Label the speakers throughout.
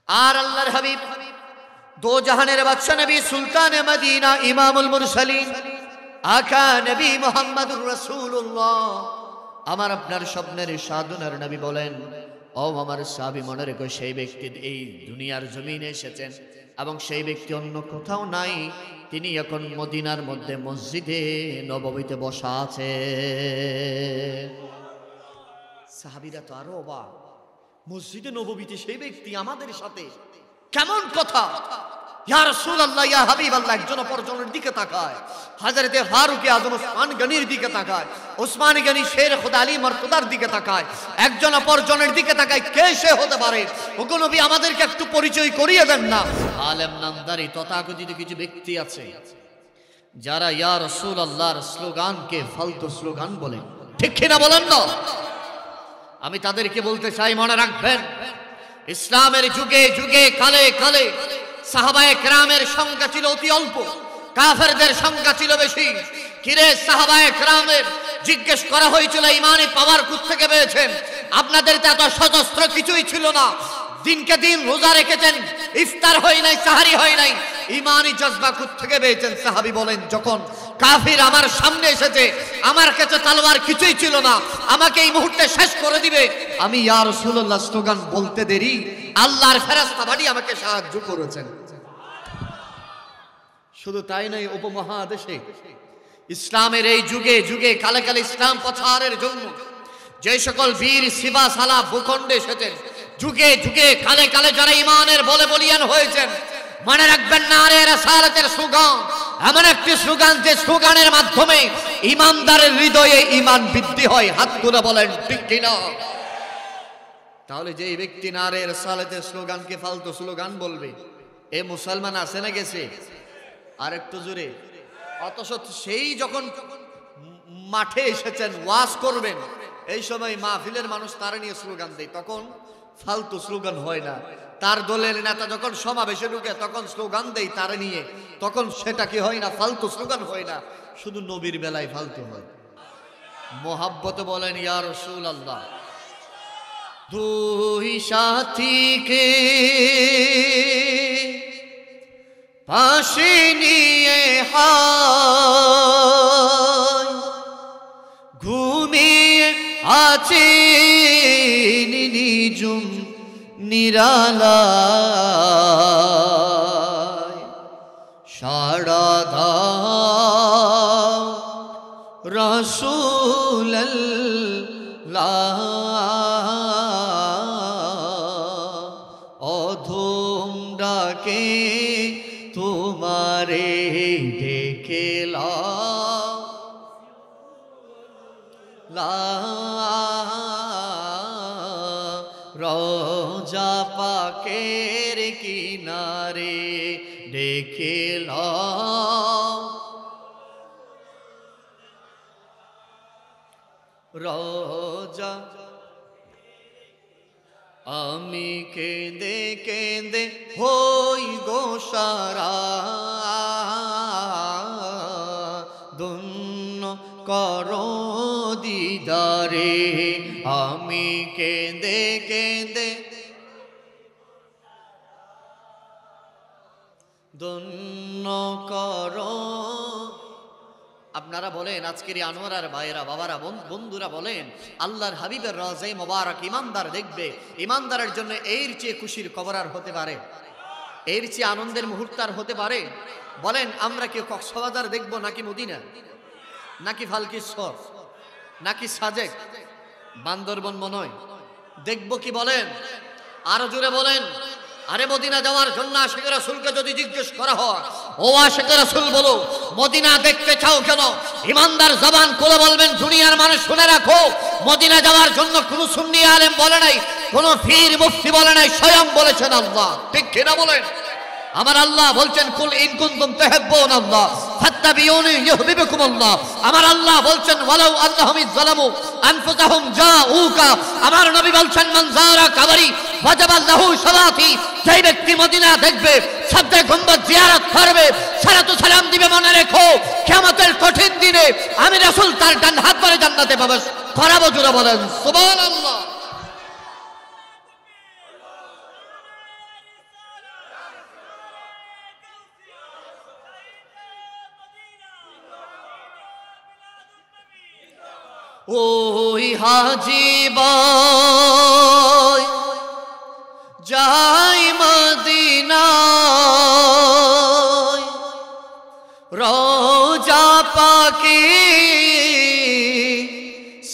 Speaker 1: আর আল্লাহর হাবিব দো জাহানের বাদশা নবী সুলতানে মদিনা ইমামুল মুরসালিন আকা নবী মুহাম্মদুর রাসূলুল্লাহ আমার আপনার স্বপ্নের সাধনার নবী বলেন, ও আমার সাহাবী মনে রেখো, সেই ব্যক্তি এই দুনিয়ার জমিনে এসেছেন এবং সেই ব্যক্তি অন্য কোথাও নাই, তিনি এখন মদিনার মধ্যে মসজিদে নববীতে বসা আছে। সাহাবীরা তো আরো অবাক, মসজিদে নববীতে সেই ব্যক্তি আমাদের সাথে, কেমন কথা! ইয়া রাসূলুল্লাহ, ইয়া হাবিবাল্লাহ, একজন অপরজনের দিকে তাকায়, হযরতে ফারুক আযম ওসমান গনির দিকে তাকায়, ওসমান গনি শের খুদা আলী মারতুদার দিকে তাকায়, একজন অপরজনের দিকে তাকায়, কে সে হতে পারে? ওগো নবী, আমাদেরকে একটু পরিচয় করিয়ে দেন না। আলেম নামদারি তথাকথিত কিছু ব্যক্তি আছে যারা ইয়া রাসূলুল্লাহর স্লোগানকে ফালতু স্লোগান বলে, ঠিক কিনা বলেন না? আমি তাদেরকে বলতে চাই, মনে রাখবেন, ইসলামের যুগে যুগে কালে কালে সাহাবায়ে কেরামের সংখ্যা ছিল অতি অল্প, কাফেরদের সংখ্যা ছিল বেশি। কিরে সাহাবায়ে কেরামের জিজ্ঞেস করা হয়েছিল ইমানি পাওয়ার কোত্থেকে পেয়েছেন? আপনাদের তো এত সশস্ত্র কিছুই ছিল না, দিনকে দিন রোজা রেখেছেন, ইফতার হয় নাই, সাহারি হয় নাই, ইমানি জজবা কোত্থেকে পেয়েছেন? সাহাবী বলেন, যখন কাফির আমার সামনে এসেছে, আমার কাছে তলোয়ার কিছুই ছিল না, আমাকে এই মুহূর্তে শেষ করে দিবে, আমি ইয়া রাসূলুল্লাহ স্লোগান বলতে দেরি আল্লাহর ফেরেশতা বাড়ি আমাকে সাহায্য করেছেন। শুধু তাই নয়, উপমহাদেশে ইসলামের এই যুগে যুগে কালে কালে ইসলাম প্রচারের জন্য যে সকল বীর শিবা সালা ভূখণ্ডে এসেছেন, যুগে যুগে কালে কালে যারা ইমানের বলে বলিয়ান হয়েছেন, মনে রাখবেন, নারে রাসালাতের স্লোগান এমন একটি স্লোগান যে স্লোগানের মাধ্যমে ইমানদারের হৃদয়ে ঈমান বৃদ্ধি হয়। হাত তুলে বলেন ঠিক কিনা? তাহলে যে ব্যক্তি নারে রাসালাতের স্লোগানকে ফালতু স্লোগান বলবে, এ মুসলমান আছে না গেছে? আর একটু জোরে। অথচ সেই যখন মাঠে এসেছেন ওয়াজ করবেন, এই সময় মাহফিলের মানুষ তার নিয়ে স্লোগান দেয়, তখন ফালতু স্লোগান হয় না। তার দলের নেতা যখন সমাবেশে ঢুকে তখন স্লোগান দেয় তার নিয়ে, তখন সেটা কি হয় না? ফালতু স্লোগান হয় না। শুধু নবীর বেলায় ফালতু হয়। মোহাব্বতে বলেন ইয়া রাসূলুল্লাহ, দুই সাথীকে পাশে নিয়ে হায় ঘুমিয়ে আছে নিজুম নিরালায়, সাড়া দাও রাসূলুল্লাহ, অধম ডাকে তোমারে ডেকেলা, রোজা পাকের কিনারে ডেকেলা, রোজা। আমি কেঁদে কেঁদে হই গো সারা, ধন্য করো দিদারে, আমি কেঁদে কেঁদে ধন্য করো। আপনারা বলেন, আজকের আনোয়ারার ভাইয়েরা, বাবারা, বন্ধুরা বলেন, আল্লাহর হাবিবের রওজায়ে মোবারক ইমানদার দেখবে, ইমানদারের জন্য এর চেয়ে খুশির খবর আর হতে পারে? এর চেয়ে আনন্দের মুহূর্ত আর হতে পারে? বলেন, আমরা কি কক্সবাজার দেখবো, নাকি মদিনা, নাকি ফালকিশ্বর, নাকি সাজেক, বান্দরবন মনয় দেখবো কি? বলেন, আরো জোরে বলেন। আরে মদিনা যাওয়ার জন্য আশিকে রাসূলকে যদি জিজ্ঞেস করা হয়, ও আশিকে রাসূল বলো, মদিনা দেখতে চাও কেন? ইমানদার জবান খুলে বলবেন, দুনিয়ার মানুষ শুনে রাখো, মদিনা যাওয়ার জন্য কোনো সুন্নি আলেম বলে নাই, কোনো পীর মুফতি বলে নাই, স্বয়ং বলেছেন আল্লাহ। ঠিক কিনা বলেন? আমার আল্লাহ বলছেন, কুল ইন কুনতুম তুহিব্বুনাল্লাহ ফাত্তাবিউনি ইউহিব্বুকুমুল্লাহ। আমার আল্লাহ বলছেন, ওয়ালাউ আন্নাহুম যালামু আনফুসাহুম জাউকা। আমার নবী বলছেন, মান যারা কবরি ওয়াজাবা লাহু সালাতি। যে ব্যক্তি মদিনা দেখবে, সাবতে গম্বুজ জিয়ারত করবে, সালাতু সালাম দিবে, মনে রেখো কিয়ামতের কঠিন দিনে আমি রাসূল তার ডান হাত ধরে জান্নাতে প্রবেশ করাবো। জোরে বলেন সুবহানাল্লাহ। ওই হাজি বয় যাই মদিনায়, রোজা পাকে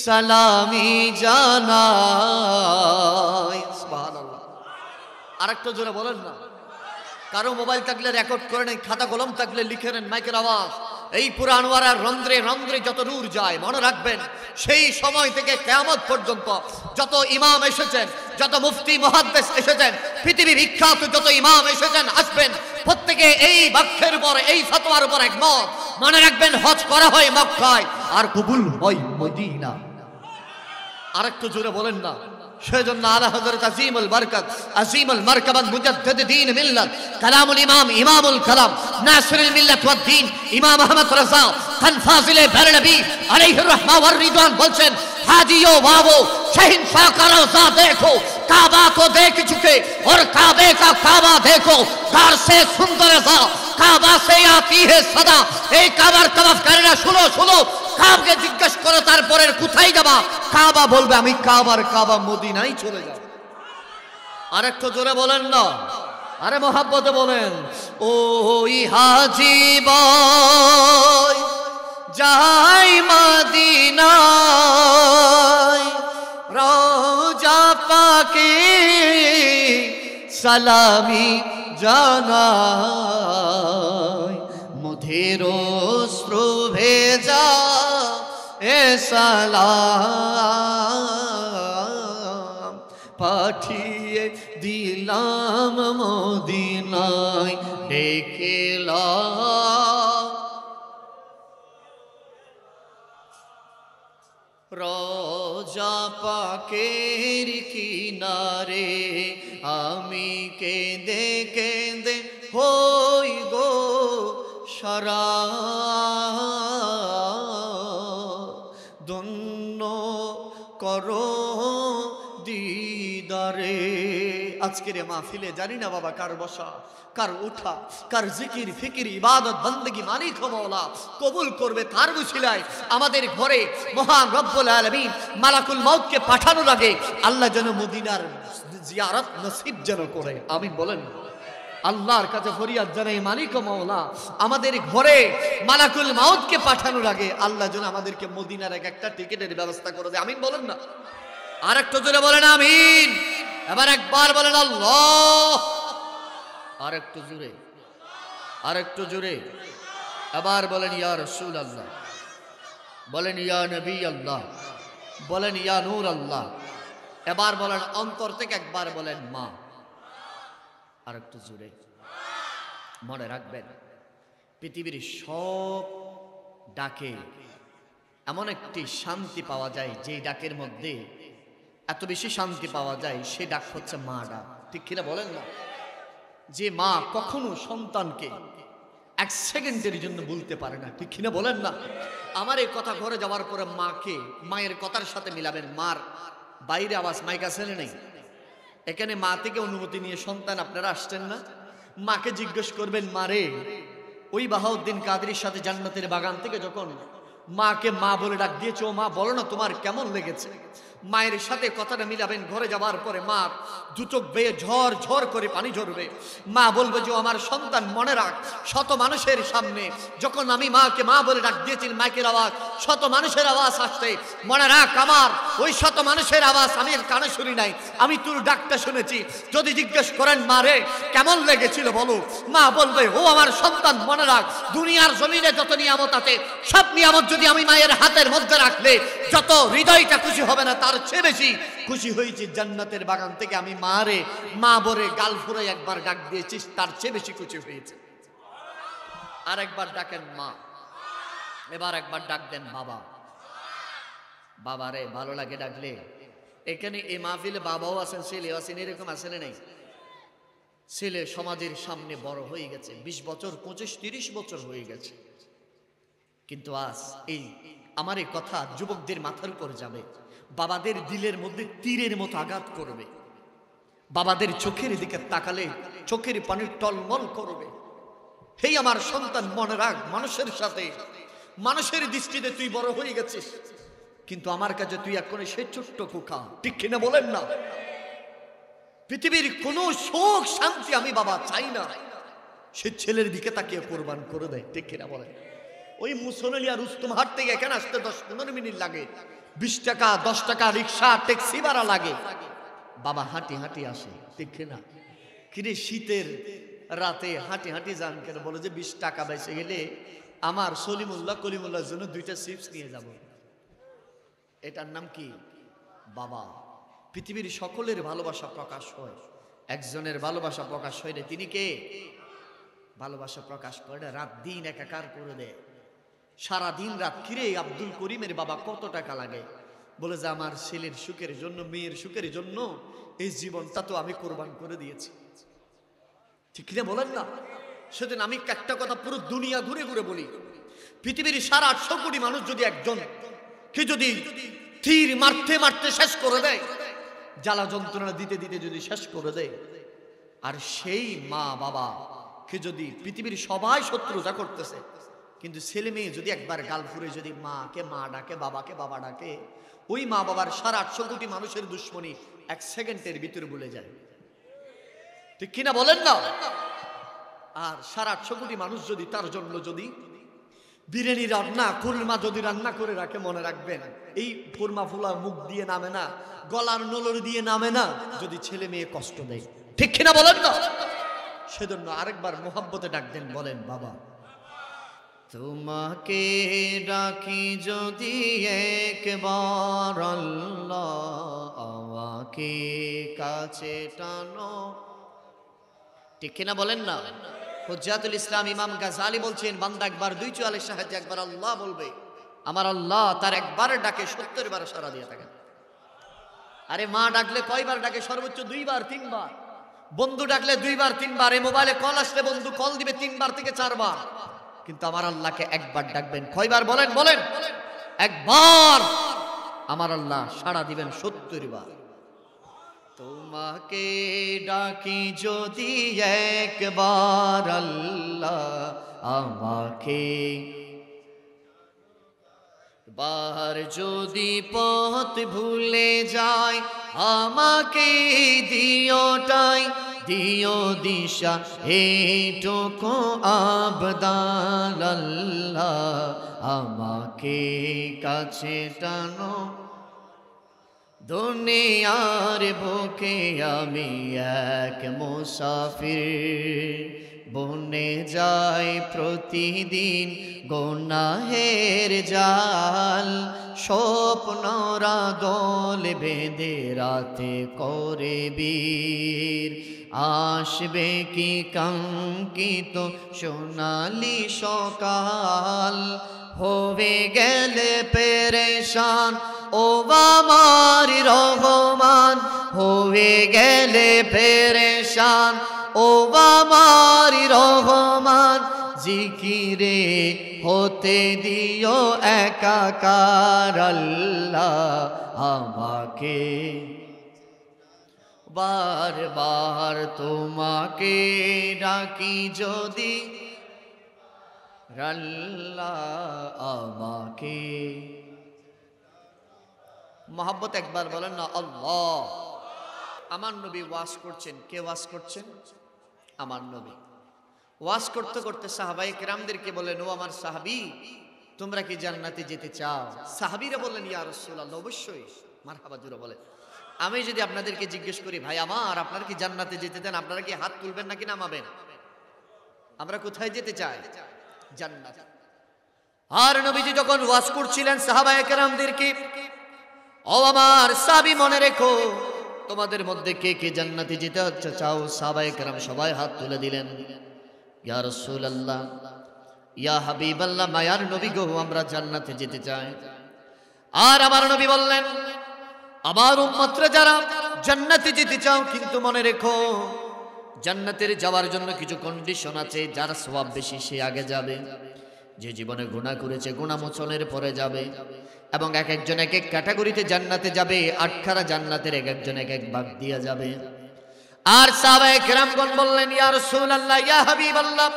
Speaker 1: সালামি জানাই। সুবহানাল্লাহ। আরেকটু জোরে বলেন না। কারো মোবাইল থাকলে রেকর্ড করে নেন, খাতা কলম থাকলে লিখে নেন, মাইকের আওয়াজ। এই পুরা আনোয়ারার রন্ধ্রে রন্ধ্রে যত নূর যায়, মনে রাখবেন সেই সময় থেকে কিয়ামত পর্যন্ত যত ইমাম এসেছেন, যত মুফতি মুহাদ্দিস এসেছেন, পৃথিবী বিখ্যাত যত ইমাম এসেছেন আসবেন, প্রত্যেকে এই বাক্যের উপর, এই ফতোয়ার উপর একমত। মনে রাখবেন হজ করা হয় মক্কায় আর কবুল হয় মদিনা। আরেকটু জোরে বলেন না। সেজন্য আলা হযরত আজিমুল বরকত, আজিমুল মারকাবাত, মুজাদ্দিদ দ্বীন মিল্লাত, কালামুল ইমাম, ইমামুল কালাম, নাসিরুল মিল্লাত ওয়াদ দ্বীন, ইমাম আহমদ রাজা খান ফাজিলে বেরলভী আলাইহির রাহমা ওয়ার রিদওয়ান বলছেন, हाजियो वावो शहंशाह का रोजा देखो, काबा को देख चुके और काबे का काबा देखो, घर से सुंदर सा काबा से आती है सदा। এই কাবার তওয়াফ করে না, শুনো শুনো, কাবাকে জিজ্ঞেস করো তারপরে কোথায় যাবা, কাবা বলবে আমি কাবার কাবা মদিনায় চলে যাব। আরেকটু জোরে বলেন না, আরে মোহাব্বতে বলেন। ওই হাজি বয় যাই মদিনায়, রওজা পাকে সালামি জানাই, মুধের অশ্রু ভেজা এ সালাম পাঠিয়ে দিলাম মদিনায়, ডেকেলাম রোজা পাকের কিনারে, আমি কেঁদে কেঁদে হই গো সারা, ধন্য করো দিদারে। আজকের মাহফিলে জানি না বাবা কার বসা, কার উঠা, কার জিকির ফিকির ইবাদত বন্দেগী মালিক মওলা কবুল করবে তার উসিলায়। আমাদের ঘরে মহান রব্বুল আলামিন মালাকুল মউতকে পাঠানোর আগে আল্লাহ যেন মদিনার জিয়ারত নসিব যেন করে, আমিন বলেন। আল্লাহর কাছে ফরিয়াদ জানাই, মালিক মওলা আমাদের ঘরে মালাকুল মউতকে পাঠানোর আগে আল্লাহ যেন আমাদেরকে মদিনার একটা টিকিটের ব্যবস্থা করে দেয়, আমিন বলেন না। আর একটু জোরে বলেন আমিন। এবার একবার বলেন আল্লাহ। আর একটু জোরে, আর একটু জোরে। এবার বলেন ইয়া রাসূল আল্লাহ, বলেন ইয়া নবী আল্লাহ, বলেন ইয়া নূর আল্লাহ। এবার বলেন অন্তর থেকে একবার বলেন মা। আর একটু জোরে। মনে রাখবেন পৃথিবীর সব ডাকে এমন একটি শান্তি পাওয়া যায়, যেই ডাকের মধ্যে এত বেশি শান্তি পাওয়া যায়, সে ডাক হচ্ছে মা ডাক। ঠিক কিনা বলেন না? যে মা কখনো সন্তানকে এক সেকেন্ডের জন্য বলতে পারে না, ঠিক কিনা বলেন না? আমার এই কথা ঘরে যাওয়ার পরে মাকে মায়ের কথার সাথে মিলাবেন। মার বাইরে আওয়াজ, মাইক আছে না নেই? এখানে মা থেকে অনুমতি নিয়ে সন্তান আপনারা আসছেন না? মাকে জিজ্ঞেস করবেন, মারে ওই বাহাউদ্দিন কাদেরীর সাথে জান্নাতের বাগান থেকে যখন মাকে মা বলে ডাক দিয়েছে, ও মা বলো না তোমার কেমন লেগেছে? মায়ের সাথে কথাটা মিলাবেন। ঘরে যাওয়ার পরে মা দুচোখ বেয়ে ঝড় ঝড় করে পানি ঝরবে। মা বলবে যে আমার সন্তান মনে রাখ, শত মানুষের সামনে যখন আমি মাকে মা বলে ডাক দিয়েছি, মাইকের আওয়াজ, শত মানুষের আওয়াজ আসছে, মনে রাখ আমার ওই শত মানুষের আওয়াজ আমি কানে শুনি নাই, আমি তোর ডাকটা শুনেছি। যদি জিজ্ঞেস করেন মারে কেমন লেগেছিল বলো, মা বলবে ও আমার সন্তান মনে রাখ, দুনিয়ার জমিনে যত নিয়ামত আছে সব নিয়ামত যদি আমি মায়ের হাতের মধ্যে রাখলে যত হৃদয়টা খুশি হবে না, তার চেয়ে বেশি খুশি হয়েছি জান্নাতের বাগান থেকে আমি মারে মা বলে গাল ফুরে একবার ডাক দিয়েছিস, তার চেয়ে বেশি খুশি হয়েছে। আর একবার ডাকেন মা। এবার একবার ডাক দেন বাবা। বাবারে ভালো লাগে ডাকলে। এখানে এই মাহফিলে বাবাও আছেন, ছেলেও আছেন, এরকম আছেন নেই? ছেলে সমাজের সামনে বড় হয়ে গেছে, 20 বছর 25-30 বছর হয়ে গেছে, কিন্তু আজ এই আমার এই কথা যুবকদের মাথার উপর যাবে, বাবাদের দিলের মধ্যে তীরের মতো আঘাত করবে, বাবাদের চোখের দিকে তাকালে চোখের পানি টলমল করবে। হেই আমার সন্তান মনে রাখ, মানুষের সাথে মানুষের দৃষ্টিতে তুই বড় হয়ে গেছিস, কিন্তু আমার কাছে তুই এখন সেই ছোট্ট খোকা, ঠিক কিনা বলেন না? পৃথিবীর কোনো সুখ শান্তি আমি বাবা চাই না, সে ছেলের দিকে তাকিয়ে কোরবান করে দেয়, ঠিক কিনা বলেন? ওই মুসল্লি আর রুস্তম হাট থেকে এখানে আসতে 10-15 মিনিট লাগে, 20 টাকা 10 টাকা রিক্সা ট্যাক্সি ভাড়া লাগে, বাবা হাঁটি হাঁটি আসে, ঠিক কিনা? কিরে শীতের রাতে হাঁটি হাঁটি যান কেন? বলে যে 20 টাকা বেঁচে গেলে আমার সলিমুল্লাহ কলিমুল্লাহর জন্য 2টা চিপস নিয়ে যাব। এটার নাম কি? বাবা। পৃথিবীর সকলের ভালোবাসা প্রকাশ হয়, একজনের ভালোবাসা প্রকাশ হয় না, তিনি কে? ভালোবাসা প্রকাশ করে রাত দিন একাকার করে দেয়, সারা দিন রাত। কিরে আব্দুল করিমের বাবা কত টাকা লাগে? বলে যে আমার ছেলের সুখের জন্য, মেয়ের সুখের জন্য এই জীবনটা তো আমি কোরবান করে দিয়েছি, ঠিক কিনা বলেন না? সেদিন আমি একটা কথা পুরো দুনিয়া ঘুরে ঘুরে বলি, পৃথিবীর 850 কোটি মানুষ যদি একজন কে যদি তীর মারতে মারতে শেষ করে দেয়, জ্বালা যন্ত্রণা দিতে দিতে যদি শেষ করে দেয়, আর সেই মা বাবা কে যদি পৃথিবীর সবাই শত্রুতা করতেছে, কিন্তু ছেলে মেয়ে যদি একবার গাল ফুরে যদি মাকে মা ডাকে, বাবাকে বাবা ডাকে, ওই মা বাবার 850 কোটি মানুষের দুশ্মনী 1 সেকেন্ডের ভিতরে ভুলে যায়, ঠিক কিনা বলেন না? আর 850 কোটি মানুষ যদি তার জন্য যদি বিরিয়ানি রান্না, কুরমা যদি রান্না করে রাখে, মনে রাখবেন এই কুরমা ফুলা মুখ দিয়ে নামে না, গলার নলর দিয়ে নামে না, যদি ছেলে মেয়ে কষ্ট দেয়, ঠিক কিনা বলেন না? সেজন্য আরেকবার মোহাব্বতে ডাক দেন, বলেন বাবা। তোমাকে ডাকি যদি একবার আল্লাহ, আমাকে কাছে টানো, ঠিক কিনা বলেন না? হুজ্জাতুল ইসলাম ইমাম গাজালি বলছেন, বান্দা একবার 244 সাহায্যে একবার আল্লাহ বলবে, আমার আল্লাহ তার একবার ডাকে 70 বার সাড়া দিয়ে থাকেন। আরে মা ডাকলে কয়বার ডাকে? সর্বোচ্চ 2 বার 3 বার। বন্ধু ডাকলে 2 বার 3 বার। এই মোবাইলে কল আসলে বন্ধু কল দিবে 3 বার থেকে 4 বার। কিন্তু আমার আল্লাহকে একবার ডাকবেন, কয়বার বলেন? বলেন একবার। আমার আল্লাহ সাড়া দিবেন 70 বার। তোমাকে ডাকি যদি একবার আল্লাহ, আমাকে বার যদি পথ ভুলে যায়, আমাকে দিওটাই দিও দিশা, এইটুকু আবদাল আল্লাহ, আমাকে কাছে টানো। দুনিয়ার বুকে আমি এক মুসাফির, বনে যাই প্রতিদিন গুনাহের জাল, স্বপ্নরা দোল বেঁধে রাতে করে বীর, আসবে কি কাঙ্ক্ষিত সোনালি সকাল, হবে গেলে পেরেশান ও আমার রহমান, হয়ে গেলে পেরেশান ও আমার রহমান, জিকিরে হতে দিও একাকার আল্লাহ, আমাকে বারবার তোমাকে ডাকি যদি আল্লাহ, আমাকে। মোহাব্বত একবার বলেন না আল্লাহ। আমার নবী ওয়াজ করছেন। কে ওয়াজ করছেন? আমার নবী ওয়াজ করতে করতে সাহাবায়ে কেরামদেরকে বলেন, ও আমার সাহাবী, তোমরা কি জান্নাতে যেতে চাও? সাহাবীরা বললেন, ইয়া রাসূলুল্লাহ, অবশ্যই। মারহাবা জোরে বলেন। আমি যদি আপনাদেরকে জিজ্ঞেস করি, ভাই আমার, আপনারা কি জান্নাতে যেতে চান? আপনারা কি হাত তুলবেন নাকি নামাবেন? আমরা কোথায় যেতে চাই? জান্নাত। আর নবীজি যখন ওয়াজ করছিলেন সাহাবায়ে কেরামদেরকে, ও আমার সাহাবী, মনে রেখো, তোমাদের মধ্যে কে কে জান্নাতে যেতে চাও? সাহাবায়ে কেরাম সবাই হাত তুলে দিলেন। ইয়া রাসূলুল্লাহ, ইয়া হাবিবাল্লাহ, মায়ার নবী গো, আমরা জান্নাতে যেতে চাই। আর আমার নবী বললেন, আমার উম্মতরা যারা জান্নাতে যেতে চাও, কিন্তু মনে রেখো জান্নাতের যাওয়ার জন্য কিছু কন্ডিশন আছে। যার সওয়াব বেশি সে আগে যাবে, যে জীবনে গুনাহ করেছে গুনাহ মোচনের পরে যাবে, এবং এক একজন এক এক ক্যাটাগরিতে জান্নাতে যাবে। 8খানা জান্নাতের এক একজন এক এক ভাগ দিয়ে যাবে। আর সাহাবায়ে কেরামগণ বললেন, ইয়া রাসূলুল্লাহ, ইয়া হাবিবাল্লাহ,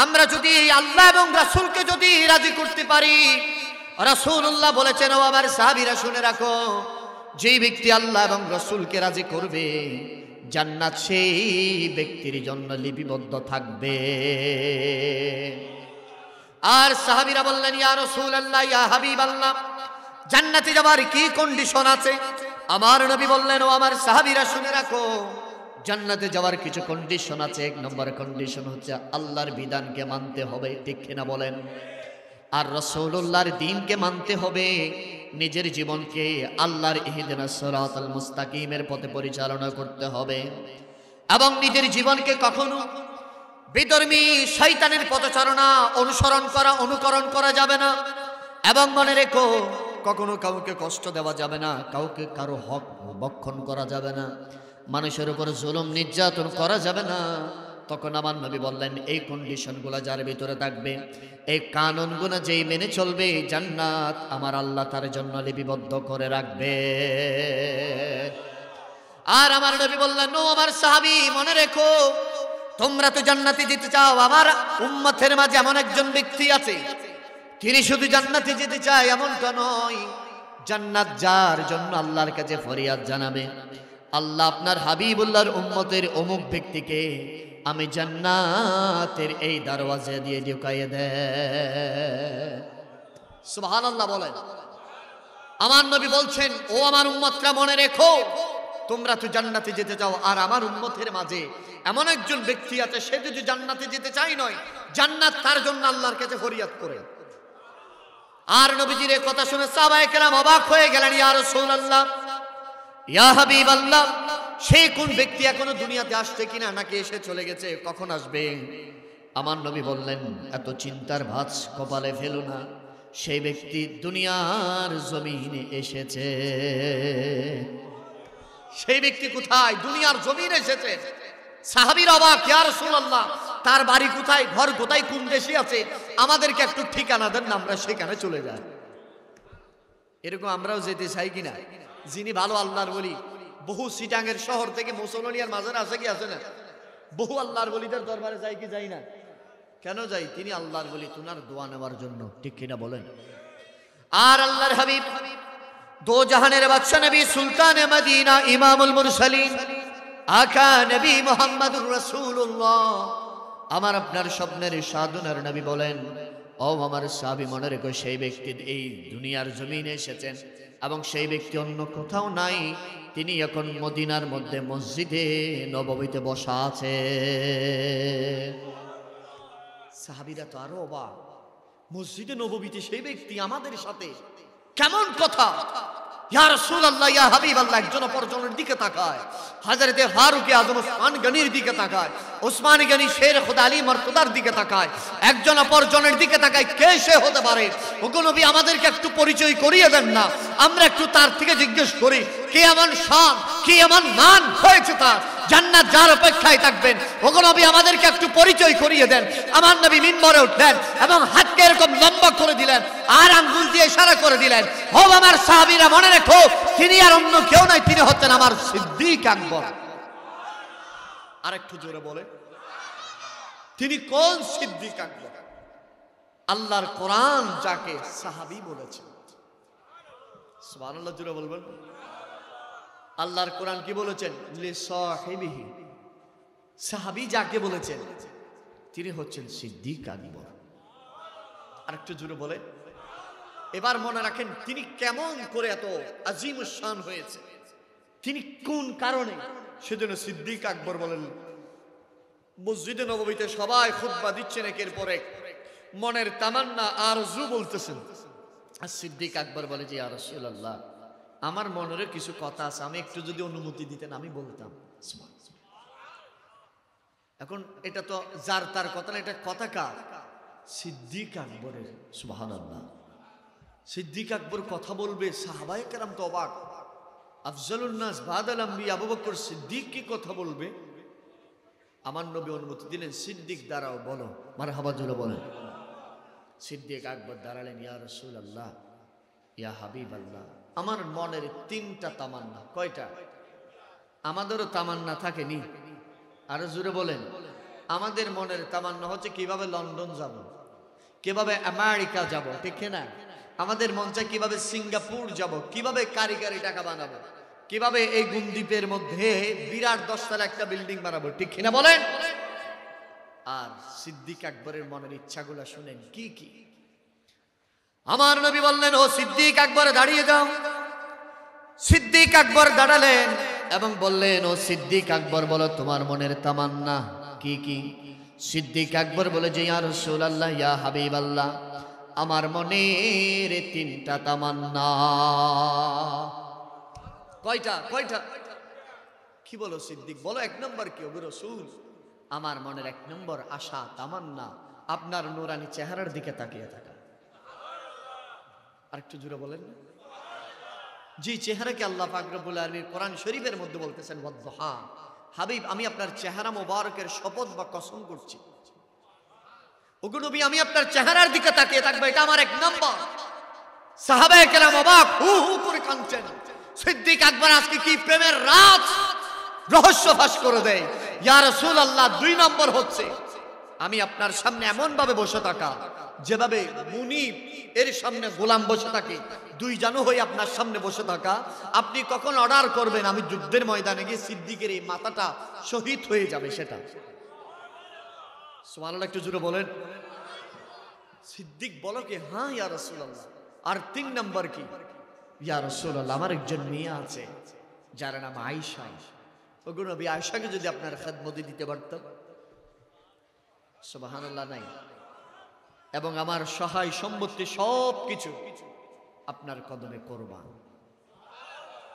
Speaker 1: আমরা যদি আল্লাহ এবং রাসূলকে যদি রাজি করতে পারি, রাসূলুল্লাহ বলেছেন, ও আমার সাহাবীরা শুনে রাখো, যেই ব্যক্তি আল্লাহ এবং রাসূলকে রাজি করবে জান্নাত সেই ব্যক্তির জন্য লিপিবদ্ধ থাকবে। আর সাহাবীরা বললেন, ইয়া রাসূলুল্লাহ, ইয়া হাবিবাল্লাহ, জান্নাতে যাবার কি কন্ডিশন আছে? আমার নবী বললেন, ও আমার সাহাবীরা শুনে রাখো, জান্নাতে যাওয়ার কিছু কন্ডিশন আছে। এক নম্বর কন্ডিশন হচ্ছে আল্লাহর বিধানকে মানতে হবে, ঠিক কিনা বলেন? আর রাসূলুল্লাহর দ্বীনকে মানতে হবে, নিজের জীবনকে আল্লাহর ইহদিনাস সিরাতাল মুস্তাকিমের পথে পরিচালনা করতে হবে, এবং নিজের জীবনকে কখনো বিধর্মী শয়তানের পথচারণা অনুকরণ করা যাবে না। এবং মনে রেখো, কখনো কাউকে কষ্ট দেওয়া যাবে না, কাউকে কারো হক ভক্ষণ করা যাবে না, মানুষের উপর জুলুম নির্যাতন করা যাবে না। তখন আমার নবী বললেন, এই কন্ডিশনগুলো যার ভিতরে থাকবে, এই কানুনগুলো যেই মেনে চলবে, জান্নাত আমার আল্লাহ তার জন্য লিপিবদ্ধ করে রাখবে। আর আমার নবী বললেন, ও আমার সাহাবী, মনে রেখো, তোমরা তো জান্নাতে যেতে চাও, আমার উম্মতের মাঝে এমন একজন ব্যক্তি আছে, তিনি শুধু জান্নাতে যেতে চায় এমনটা নয়, জান্নাত যার জন্য আল্লাহর কাছে ফরিয়াদ জানাবে, আল্লাহ আপনার হাবিবুল্লাহর উম্মতের অমুক ব্যক্তিকে আমি জান্নাতের এই দরওয়াজা দিয়ে ঢুকাইয়ে দেয়। সুবহানাল্লাহ বলেন। আমার নবী বলছেন, ও আমার উম্মতরা, মনে রেখো, তোমরা তো জান্নাতে যেতে চাও, আর আমার উম্মতের মাঝে এমন একজন ব্যক্তি আছে, সে যদি জান্নাতে যেতে চাই নয়, জান্নাত তার জন্য আল্লাহর কাছে ফরিয়াদ করে। আর নবীজির এই কথা শুনে সাহাবায়ে কেরাম অবাক হয়ে গেলেন, ইয়া রাসূলুল্লাহ, ইয়া হাবিবাল্লাহ, সেই কোন ব্যক্তি এখনো দুনিয়াতে আসছে কিনা, নাকি এসে চলে গেছে, কখন আসবে? আমার নবী বললেন, এত চিন্তার ভাঁজ কপালে ফেলো না, সেই ব্যক্তি দুনিয়ার জমিনে এসেছে। সেই ব্যক্তি কোথায়? দুনিয়ার জমিনে এসেছে। সাহাবীর অবাক, ইয়া রাসূলুল্লাহ, তার বাড়ি কোথায়, ঘর কোথায়, কোন দেশে আছে, আমাদেরকে একটু ঠিকানা দেন না, আমরা সেখানে চলে যাই। এরকম আমরাও যেতে চাই কিনা? যিনি ভালো আল্লাহর বলি, বহু সিটাঙ্গের শহর থেকে মুসলমানিয়ার মাজারে আছে কি আছে না? বহু আল্লাহর বলিদের দরবারে যাই কি যাই না? কেন যাই? তিনি আল্লাহর বলি, তুনার দোয়া নেওয়ার জন্য, ঠিক কিনা বলেন? আর আল্লাহর হাবিব, দো জাহানের বাদশা নবী, সুলতানে মদিনা, ইমামুল মুরসালিন, আকা নবী মুহাম্মদুর রাসূলুল্লাহ, আমার আপনার স্বপ্নের সাধনার নবী বলেন, ও আমার সাহাবী, মনে রেখো, সেই ব্যক্তি এই দুনিয়ার জমিনে এসেছেন, এবং সেই ব্যক্তি অন্য কোথাও নাই, তিনি এখন মদিনার মধ্যে মসজিদে নববীতে বসা আছে। সাহাবীরা তো আরো অবাক, মসজিদে নববীতে সেই ব্যক্তি আমাদের সাথে, কেমন কথা! ইয়া রাসূলুল্লাহ, ইয়া হাবিবাল্লাহ, একজন অপরজনের দিকে তাকায়, হযরতে ফারুক আযম ওসমান গনির দিকে তাকায়, ওসমান গনি শের খুদা আলী মারতুদার দিকে তাকায়, একজন অপরজনের দিকে তাকায়, কে সে হতে পারে? ওগো নবী, আমাদেরকে একটু পরিচয় করিয়ে দেন না, আমরা একটু তার থেকে জিজ্ঞেস করি, কি এমন শান, কি এমন মান হয়েছে তার, জান্নাত যার অপেক্ষায় থাকবেন। ওগো নবী, আমাদেরকে একটু পরিচয় করিয়ে দেন। আমার নবী মিম্বরে উঠলেন এবং হাতকে এরকম লম্বা করে দিলেন, আর আঙ্গুল দিয়ে ইশারা করে দিলেন, ও আমার সাহাবীরা, মনে রেখো, তিনি আর অন্য কেউ নয়, তিনি হচ্ছেন আমার সিদ্দিক আকবর। আর একটু জোরে বলে, তিনি কোন সিদ্দিক আকবর? আল্লাহর কোরআন যাকে সাহাবী বলেছে। সুবহানাল্লাহ, জোরে বলবেন। আল্লাহর কোরআন কি বলেছেন? লিসাহিবিহি, সাহাবী যাকে বলেছেন, তিনি হচ্ছেন সিদ্দিক আকবর। আর একটু জোরে বলে। এবার মনে রাখেন, তিনি কেমন করে এত আজিম শান হয়েছে, তিনি কোন কারণে সেজন্য সিদ্দিক আকবর বলেন। মসজিদে নববীতে সবাই খুতবা দিচ্ছেন একের পর এক, মনের তামান্না আরজু বলতেছেন, আর সিদ্দিক আকবর বলে যে, ইয়া রাসূলুল্লাহ, আমার মনের কিছু কথা আছে, আমি একটু যদি অনুমতি দিতেন আমি বলতাম। এখন এটা তো যার তার কথা না, এটা কথা কার? সিদ্দিক আকবরের। সুবহানাল্লাহ, সিদ্দিক আকবর কথা বলবে, সাহাবায়ে কেরাম তো অবাক। আফজালুন নাস বাদাল আম্বিয়া আবু বকর সিদ্দিক কি কথা বলবে? আমার নবী অনুমতি দিলেন, সিদ্দিক দাঁড়াও, বলো, মারহাবা জোরে বলেন। সিদ্দিক আকবর দাঁড়ালেন, ইয়া রাসূলুল্লাহ, ইয়া হাবিবাল্লাহ, আমার মনের তিনটা তামান্না। কয়টা? আমাদেরও তামান্না থাকেনি? আরো জোরে বলেন। আমাদের মনের তামান্না হচ্ছে কিভাবে লন্ডন যাব, কিভাবে আমেরিকা যাব, ঠিক না? আমাদের মন চায় কিভাবে সিঙ্গাপুর যাব, কিভাবে কারিগরি টাকা বানাবো, কিভাবে এই গুমদ্বীপের মধ্যে বিরাট 10 তলা একটা বিল্ডিং বানাবো, ঠিক কিনা বলেন? আর সিদ্দিক আকবরের মনের ইচ্ছাগুলো শুনেন কি কি। আমার নবী বললেন, ও সিদ্দিক আকবর দাঁড়িয়ে যাও। সিদ্দিক আকবর দাঁড়ালেন এবং বললেন, ও সিদ্দিক আকবর বলো তোমার মনের তামান্না কি কি। সিদ্দিক আকবর বলে যে, ইয়া রাসূলুল্লাহ, ইয়া হাবিবাল্লাহ, আমার মনের 3টা তামান্না। কয়টা? কি বলো সিদ্দিক, বলো 1 নম্বর কি? ওগো রাসূল, আমার মনের 1 নম্বর আশা তামান্না আপনার নূরানি চেহারার দিকে তাকিয়ে থাকা। আরেকটু জোরে বলেন। যে চেহারাকে আল্লাহ পাক রব্বুল আলামিন কোরআন শরীফের মধ্যে বলতেছেন, ওয়াদদুহা, হাবিব আমি আপনার চেহারা মোবারকের শপথ বা কসম করছি, ওগো নবী আমি আপনার চেহারার দিকে তাকিয়ে থাকবো, এটা আমার 1 নম্বর। সাহাবায়ে কেরাম অবাক হু হু করে কাঁদছেন। সিদ্দিক আকবর আজকে কি প্রেমের রাজ রহস্য ফাঁস করে দেয়। ইয়া রাসূলুল্লাহ, 2 নম্বর হচ্ছে আমি আপনার সামনে এমন ভাবে বসে থাকা, যেভাবে মুনিব এর সামনে গোলাম বসে থাকে, 2 জানু হয়ে আপনার সামনে বসে থাকা। আপনি কখন অর্ডার করবেন আমি যুদ্ধের ময়দানে গিয়ে সিদ্দিকের এই মাথাটা শহীদ হয়ে যাবে, সেটা। সুবহানাল্লাহ, একটু জোরে বলেন। সিদ্দিক বলো কি, হ্যাঁ ইয়া রাসূলুল্লাহ। আর 3 নম্বর কি? ইয়া রাসূলুল্লাহ, আমার একজন মেয়ে আছে যার নাম আয়েশা। ওগো নবী, আয়েশাকে যদি আপনার খেদমতে দিতে পারতাম। সুবহানাল্লাহ, নাই। এবং আমার সহায় সম্পত্তি সবকিছু আপনার কদমে কোরবান।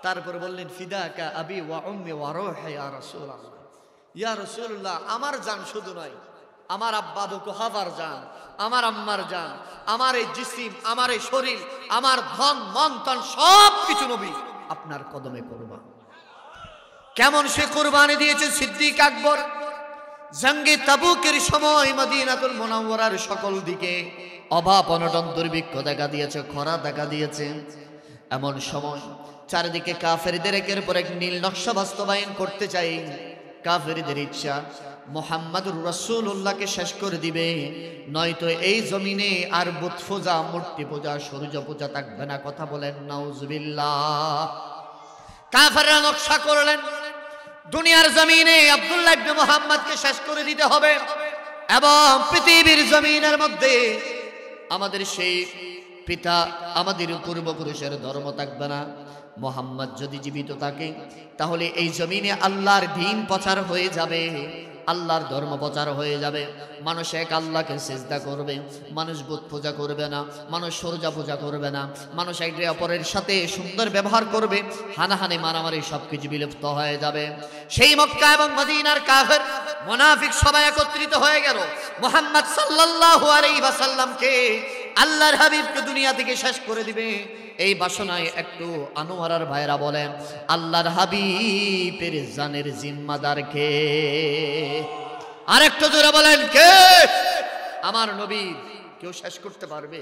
Speaker 1: তারপরে বললেন, ফিদাকা আবি ওয়া উম্মি ওয়া রূহি ইয়া রাসূলুল্লাহ। ইয়া রাসূলুল্লাহ, আমার জান শুধু নয়, আমার আব্বা আবু কুহাফার জান, আমার আম্মার জান, আমার এই জিসিম, আমার এই শরীর, আমার ধন মন তন সবকিছু নবী আপনার কদমে কোরবান। কেমন সে কোরবানি দিয়েছে সিদ্দিক আকবর। জঙ্গে তাবুকের সময় মদিনাতুল মুনাওয়ারার সকল দিকে অভাব অনটন দুর্ভিক্ষ দেখা দিয়েছে, খরা দেখা দিয়েছে। এমন সময় চারিদিকে কাফেরদের একের পর এক নীল নকশা বাস্তবায়ন করতে চাই। কাফেরদের ইচ্ছা মুহাম্মাদুর রাসূলুল্লাহকে শেষ করে দিবে, নয়তো এই জমিনে আর বুত পূজা, মূর্তি পূজা, সূর্য পূজা থাকবে না। কথা বলেন নাউজুবিল্লাহ। কাফেররা নকশা করলেন, দুনিয়ার জমিনে আব্দুল্লাহ ইবনে মুহাম্মদকে শেষ করে দিতে হবে এবং পৃথিবীর জমিনের মধ্যে আমাদের সেই পিতা, আমাদের পূর্বপুরুষের ধর্ম থাকবে না। মুহাম্মদ যদি জীবিত থাকে তাহলে এই জমিনে আল্লাহর দ্বীন প্রচার হয়ে যাবে, আল্লাহর ধর্ম প্রচার হয়ে যাবে। মানুষ এক আল্লাহকে সিজদা করবে, মানুষ বুত পূজা করবে না, মানুষ সূর্য পূজা করবে না, মানুষ একে অপরের সাথে সুন্দর ব্যবহার করবে, হানাহানি মারামারি সবকিছু বিলুপ্ত হয়ে যাবে। সেই মক্কা এবং মদিনার কাফের মুনাফিক সবাই একত্রিত হয়ে গেল মুহাম্মদ সাল্লাল্লাহু আলাইহি ওয়াসাল্লামকে, আল্লাহর হাবিবকে দুনিয়া থেকে শেষ করে দিবে। এই বাসনায় একটু আনোয়ারার ভাইরা বলেন, আল্লাহর হাবিবের জানের জিম্মাদার কে? আরেকটু জোরে বলেন, কে? আমার নবী কেউ শেষ করতে পারবে?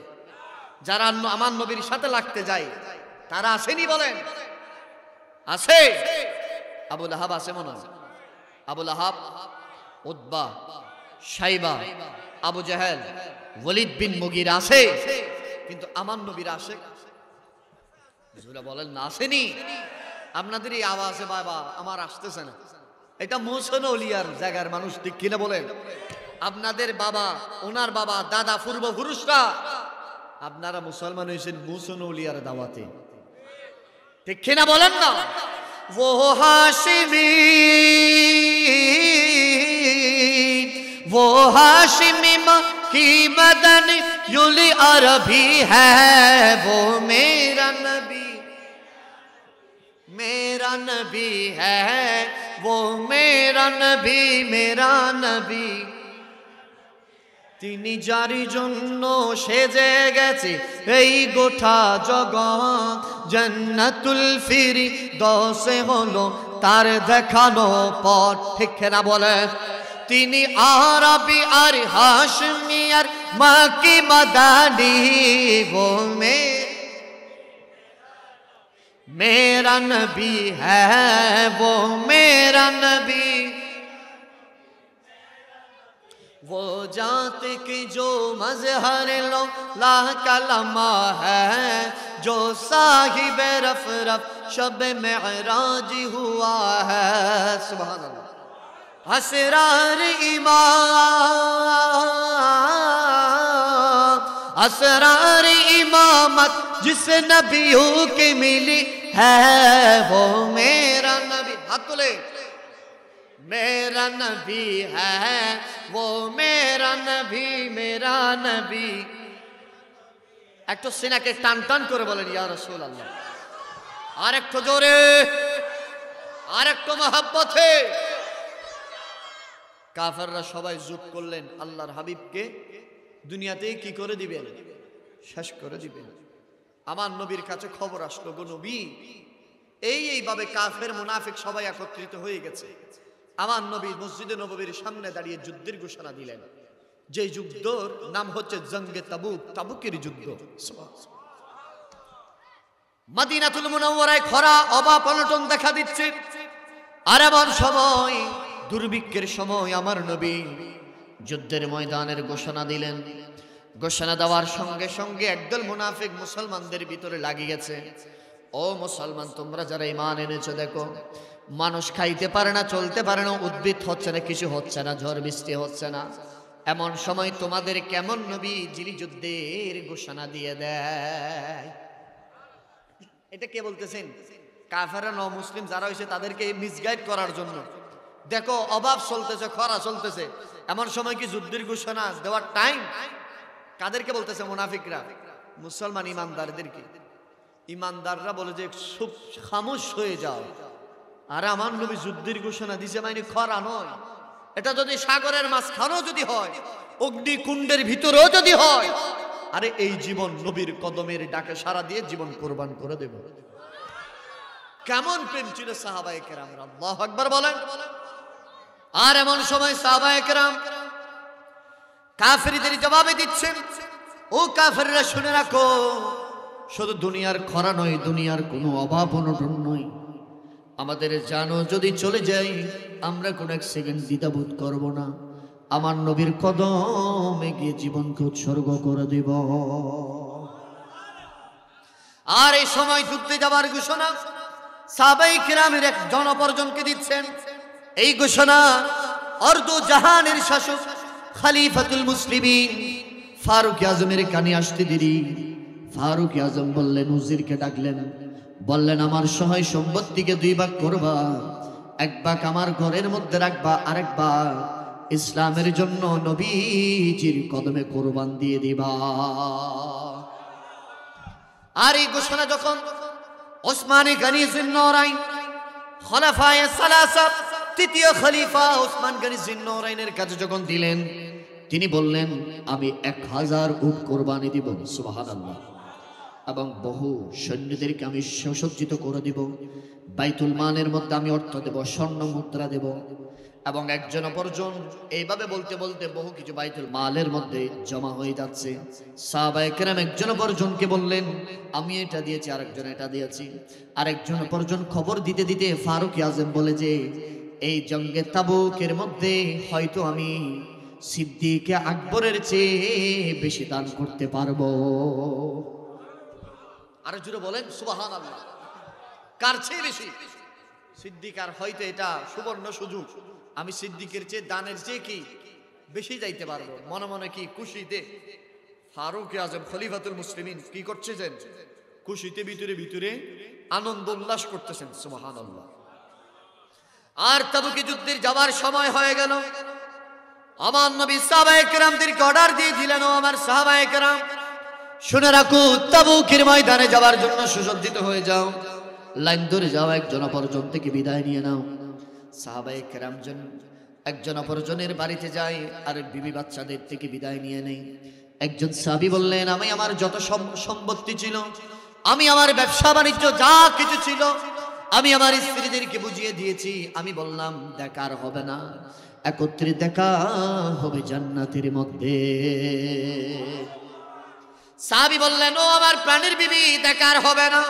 Speaker 1: যারা আমার নবীর সাথে লাগতে যায় তারা আসেনি বলেন? আছে। আবু লাহাব আছে মনে হয়, আবু লাহাব, উতবা, শাইবা, আবু জাহেল, ওয়ালিদ বিন মুগীরা আছে, কিন্তু আমার নবীর আসে জোরে বলেন না, আসেনি। আপনাদের এই আওয়াজে বাবা আমার আসতেছে না, এটা মুহসিন আউলিয়ার জায়গার মানুষ, ঠিক কিনা বলেন? আপনাদের বাবা, ওনার বাবা, দাদা, পূর্বপুরুষরা, আপনারা মুসলমান হয়েছেন মুহসিন আউলিয়ার দাওয়াতে, ঠিক কিনা বলেন না? वो हाशिमी, वो हाशिमी की मदनी युली अरबी है, वो मेरा नबी, मेरा नबी है, वो मेरा नबी, मेरा नबी। তিনি যারি জন্য সেজে গেছে এই গোটা জগৎ, জান্নাতুল ফিরদৌসে হলো তার দেখানো পথ, ঠিক না বলে? তিনি আরবি আর হাশমি আর মাকি মাদানী, वो मेरा नबी है, वो मेरा नबी, वो जात की जो मजहर लो ला कलमा है, जो साहिब रफ रफ शब मेराज हुआ है। सुभान अल्लाह। असरार इमाम, असरार इमामत जिस नबियों की मिली है, वो मेरा नबी। हाथ तुले। मेरा नबी है वो, मेरा नबी, मेरा नबी। একটু সিনাকে টান টান করে বলেন ইয়া রাসূলুল্লাহ। আর একটু জোরে, আর একটু মহব্বতে। কাফেররা সবাই যোগ করলেন আল্লাহর হাবিবকে দুনিয়াতেই কি করে দিবেন, শেষ করে দিবেন। আমার নবীর কাছে খবর আসলো, গো নবী এইভাবে কাফের মুনাফিক সবাই একত্রিত হয়ে গেছে। আমার নবী মসজিদে নববীর সামনে দাঁড়িয়ে যুদ্ধের ঘোষণা দিলেন, যে যুদ্ধর নাম হচ্ছে জঙ্গে তাবুক, তাবুকের যুদ্ধ। মদিনাতুল মুনাওয়ারায় খরা অভাব অনটন দেখা দিচ্ছে, আর এমন সময়, দুর্ভিক্ষের সময় আমার নবী যুদ্ধের ময়দানের ঘোষণা দিলেন। ঘোষণা দেওয়ার সঙ্গে সঙ্গে একদল মুনাফিক মুসলমানদের ভিতরে লাগিয়ে গেছে। ও মুসলমান, তোমরা যারা ঈমান এনেছো, দেখো মানুষ খাইতে পারে না, চলতে পারে না, উদ্ভিদ হচ্ছে না, কিছু হচ্ছে না, ঝড় বৃষ্টি হচ্ছে না। এমন সময় তোমাদের কেমন নবী যিনি যুদ্ধের ঘোষণা দিয়ে দেয়। এটা কে বলতেছেন? কাফেররা, ন মুসলিম যারা হয়েছে তাদেরকে মিসগাইড করার জন্য। দেখো অভাব চলতেছে, খরা চলতেছে, এমন সময় কি যুদ্ধের ঘোষণা দেওয়ার টাইম? কাদেরকে বলতেছে? মুনাফিকরা, মুসলমান ইমানদারদেরকে। ইমানদাররা বলে যে চুপ, খামোশ হয়ে যাও। আর আমার নবী যুদ্ধের ঘোষণা দিছে, মানে খরা নয়, এটা যদি সাগরের মাঝখানেও যদি হয়, অগ্নিকুণ্ডের ভিতরেও যদি হয়, আরে এই জীবন নবীর কদমের ডাকে সাড়া দিয়ে জীবন কোরবান করে দেব। কেমন প্রেম ছিল সাহাবায়ে কেরামের, আল্লাহু আকবার বলেন। আর এমন সময় সাহাবায়ে কেরাম কাফেরদের জবাবে দিচ্ছেন, ও কাফেররা শুনে রাখো, শুধু দুনিয়ার খরা নয়, দুনিয়ার কোনো অভাব অনটন নয়, আমাদের জানো যদি চলে যাই, আমরা কোন এক সেকেন্ড দ্বিধাবোধ করব না, আমার নবীর কদমে গিয়ে জীবনকে উৎসর্গ করে দেব। আর এই সময় যুদ্ধে যাবার ঘোষণা সাহাবায়ে কেরামের এক জনপরজনকে দিচ্ছেন। এই ঘোষণা অর্ধ জাহানের শাসক খলিফাতুল মুসলিমিন ফারুক আজমের কানে আসতে দেরি। ফারুক আজম বললেন, উজিরকে ডাকলেন, বললেন আমার সহায় সম্পত্তিকে দুই ভাগ করবা, এক ভাগ আমার ঘরের মধ্যে রাখবা, আরেক ভাগ ইসলামের জন্য নবীজির কদমে কোরবান দিয়ে দিবা। আর এই ঘোষণা যখন ওসমান গনি জিন্নৌরাইন খলাফায়ে সালাসা, তৃতীয় খলিফা ওসমান গনি জিন্নৌরাইনের কাছে যখন দিলেন, তিনি বললেন আমি 1000 উট কোরবানি দিব। সুবহানাল্লাহ। এবং বহু সৈন্যদেরকে আমি সুসজ্জিত করে দিব, বাইতুল মালের মধ্যে আমি অর্থ দেব, স্বর্ণ মুদ্রা দেব। এবং একজন অপরজন এইভাবে বলতে বলতে বহু কিছু বাইতুল মালের মধ্যে জমা হয়ে যাচ্ছে। সাহাবায়ে কেরাম একজন অপরজনকে বললেন আমি এটা দিয়েছি, আরেকজন এটা দিয়েছি। আরেকজন অপরজন খবর দিতে দিতে ফারুক আজম বলে যে এই জঙ্গে তাবুকের মধ্যে হয়তো আমি সিদ্দিক আকবরের চেয়ে বেশি দান করতে পারবো। আরো জোরে বলেন সুবহানাল্লাহ। কার চেয়ে বেশি? সিদ্দিক। আর হয়তো এটা সুবর্ণ সুযোগ, আমি সিদ্দিকের চেয়ে দানের চেয়ে কি বেশি যাইতে পারবো। মনে মনে কি খুশিতে ফারুক আজম খলিফাতুল মুসলিমিন কি করছেন? খুশিতে ভিতরে ভিতরে আনন্দ উল্লাস করতেছেন। সুবহানাল্লাহ। আর তাবুকে যুদ্ধের যাওয়ার সময় হয়ে গেল। আমার নবী সাহাবায়ে কেরামদেরকে অর্ডার দিয়ে দিলেন, ও আমার সাহাবায়ে কেরাম শুনে রাখো, তাবুকের ময়দানে যাওয়ার জন্য সুসজ্জিত হয়ে যাও, লাইন ধরে যাও, একজন অপরজন থেকে বিদায় নিয়ে নাও। সাহাবায়ে কেরাম একজন অপরজনের বাড়িতে যায়, আর বিবি বাচ্চাদের থেকে বিদায় নিয়ে নেই। একজন সাহাবী বললেন আমি আমার যত সম্পত্তি ছিল, আমি আমার ব্যবসা বাণিজ্য যা কিছু ছিল, আমি আমার স্ত্রীদেরকে বুঝিয়ে দিয়েছি। আমি বললাম দেখার হবে না, একত্রে দেখা হবে জান্নাতের মধ্যে। সাহাবী বললেন ও আমার প্রাণের বিবি, দেখার হবে না,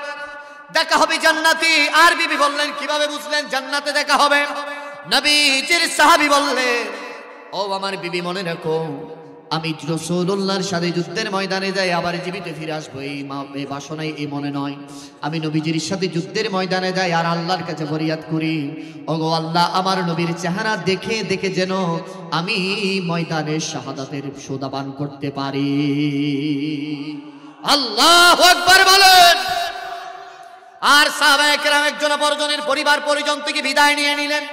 Speaker 1: দেখা হবে জান্নাতে। আর বিবি বললেন কিভাবে বুঝলেন জান্নাতে দেখা হবে? নবীজির সাহাবী বললেন ও আমার বিবি মনে রাখো, আমি রাসূলুল্লাহর সাথে যুদ্ধের ময়দানে যাই আবার জীবিত ফিরে আসবো এই বাসনায় এই মনে নয়। আমি নবীজির সাথে যুদ্ধের ময়দানে যাই আর আল্লাহর কাছে ফরিয়াদ করি, ওগো আল্লাহ আমার নবীর চেহারা দেখে দেখে যেন আমি ময়দানে শাহাদাতের সোদা পান করতে পারি। আল্লাহু আকবার বলেন। আর সাহাবায়ে কেরাম একজন পরজনের পরিবার পরিজন থেকে বিদায় নিয়ে নিলেন।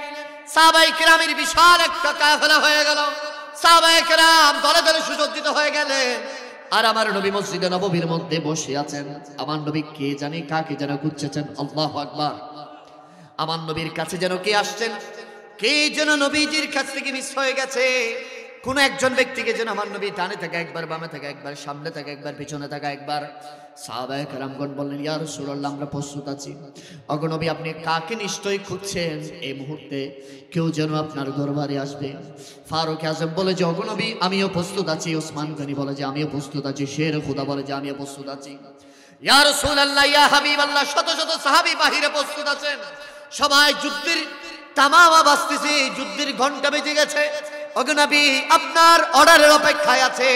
Speaker 1: সাহাবায়ে কেরামের বিশাল একটা কাফেলা হয়ে গেল। সাহাবায়ে কেরাম দলে দলে সুসজ্জিত হয়ে গেলেন। আর আমার নবী মসজিদে নববীর মধ্যে বসে আছেন। আমার নবী কে জানি কাকে যেন খুঁজছেন। আল্লাহু আকবার। আমার নবীর কাছে যেন কে আসছেন, কে যেন নবীজির কাছ থেকে মিস হয়ে গেছে। কোন একজন ব্যক্তিকে যেন আমার নবী ডানে থেকে একবার, বামে থেকে একবার, সামনে থেকে একবার, পিছনে থেকে একবার। সাহাবায়ে কেরামগণ বললেন, ইয়া রাসূলুল্লাহ আমরা প্রস্তুত আছি। ওগো নবী আপনি কাকে নিশ্চয়ই খুঁজছেন? এই মুহূর্তে কেউ যেন আপনার দরবারে আসবে। ফারুক আযম বলে যে ওগো নবী আমিও প্রস্তুত আছি। ওসমান গনি বলে যে আমিও প্রস্তুত আছি। শের খুদা বলে যে আমিও প্রস্তুত আছি। ইয়া রাসূলুল্লাহ ইয়া হাবিবাল্লাহ শত শত সাহাবী বাহিরে প্রস্তুত আছেন। সবাই যুদ্ধের তামামা বাজতেছে, যুদ্ধের ঘন্টা বেজে গেছে। ওগো নবী আপনার অর্ডারের অপেক্ষায় আছে।